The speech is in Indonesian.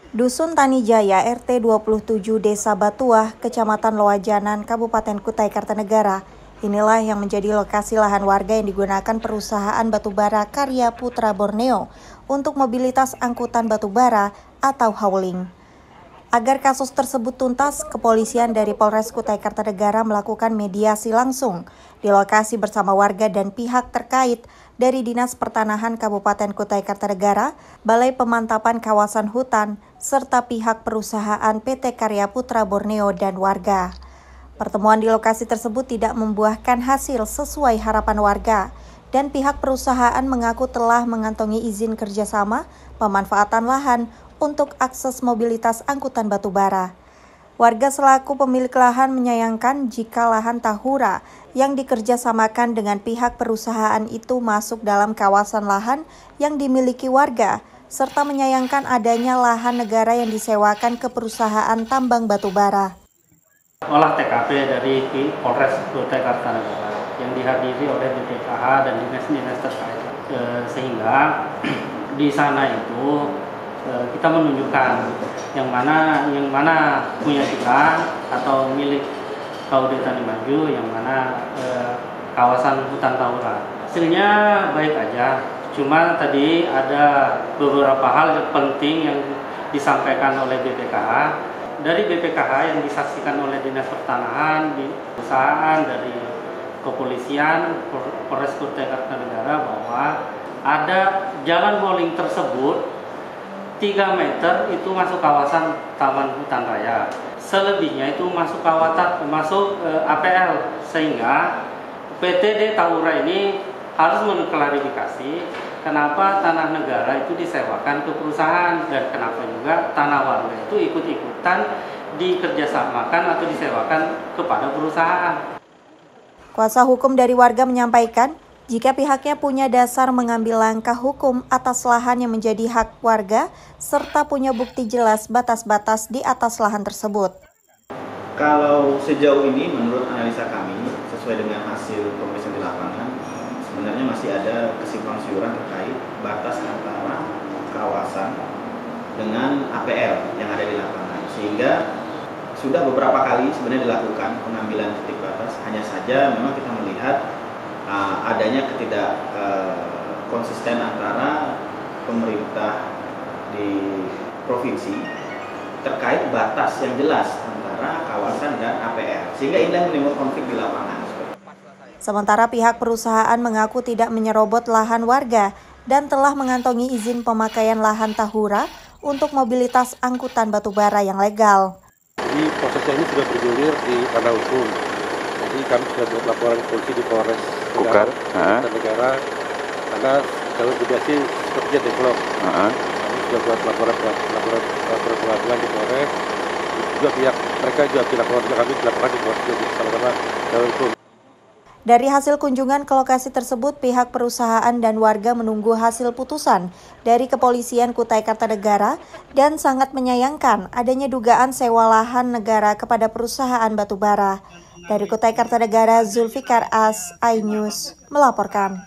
Dusun Tani Jaya, RT 27 Desa Batuah, Kecamatan Loajanan, Kabupaten Kutai Kartanegara. Inilah yang menjadi lokasi lahan warga yang digunakan perusahaan batubara Karya Putra Borneo untuk mobilitas angkutan batubara atau hauling. Agar kasus tersebut tuntas, kepolisian dari Polres Kutai Kartanegara melakukan mediasi langsung di lokasi bersama warga dan pihak terkait dari Dinas Pertanahan Kabupaten Kutai Kartanegara, Balai Pemantapan Kawasan Hutan, serta pihak perusahaan PT Karya Putra Borneo dan warga. Pertemuan di lokasi tersebut tidak membuahkan hasil sesuai harapan warga, dan pihak perusahaan mengaku telah mengantongi izin kerjasama pemanfaatan lahan untuk akses mobilitas angkutan batubara. Warga selaku pemilik lahan menyayangkan jika lahan Tahura yang dikerjasamakan dengan pihak perusahaan itu masuk dalam kawasan lahan yang dimiliki warga, serta menyayangkan adanya lahan negara yang disewakan ke perusahaan tambang batubara. Olah TKP dari Polres Kutai Kartanegara yang dihadiri oleh BPKH dan dinas-dinas terkait, sehingga di sana itu kita menunjukkan yang mana punya kita atau milik KUD Tani Maju, yang mana kawasan hutan Tahura. Hasilnya baik aja, cuma tadi ada beberapa hal yang penting yang disampaikan oleh BPKH. Dari BPKH yang disaksikan oleh Dinas Pertanahan, di perusahaan, dari kepolisian, Polres Kutai Kartanegara, bahwa ada jalan hauling tersebut 3 meter itu masuk kawasan Taman Hutan Raya. Selebihnya itu masuk APL, sehingga PTD Tahura ini harus mengklarifikasi kenapa tanah negara itu disewakan ke perusahaan dan kenapa juga tanah warga itu ikut-ikutan dikerjasamakan atau disewakan kepada perusahaan. Kuasa hukum dari warga menyampaikan, jika pihaknya punya dasar mengambil langkah hukum atas lahan yang menjadi hak warga, serta punya bukti jelas batas-batas di atas lahan tersebut. Kalau sejauh ini menurut analisa kami, sesuai dengan hasil pemeriksaan di lapangan, sebenarnya masih ada kesimpang siuran terkait batas antara kawasan dengan APL yang ada di lapangan. Sehingga sudah beberapa kali sebenarnya dilakukan pengambilan titik batas, hanya saja memang kita melihat adanya ketidak konsisten antara pemerintah di provinsi terkait batas yang jelas antara kawasan dan APL, sehingga ini menimbulkan konflik di lapangan. Sementara pihak perusahaan mengaku tidak menyerobot lahan warga dan telah mengantongi izin pemakaian lahan Tahura untuk mobilitas angkutan batubara yang legal. Jadi prosesnya ini sudah bergulir di ranah hukum. Jadi kami sudah buat laporan polisi di Polres Kartanegara karena jalur mitigasi sepertinya develop. Kami sudah buat laporan pengadilan di Polres. Juga pihak mereka juga dilaporkan kami dilaporkan di Polres juga sama-sama jalur hukum. Dari hasil kunjungan ke lokasi tersebut, pihak perusahaan dan warga menunggu hasil putusan dari Kepolisian Kutai Kartanegara dan sangat menyayangkan adanya dugaan sewa lahan negara kepada perusahaan batubara. Dari Kutai Kartanegara, Zulfikar As, iNews melaporkan.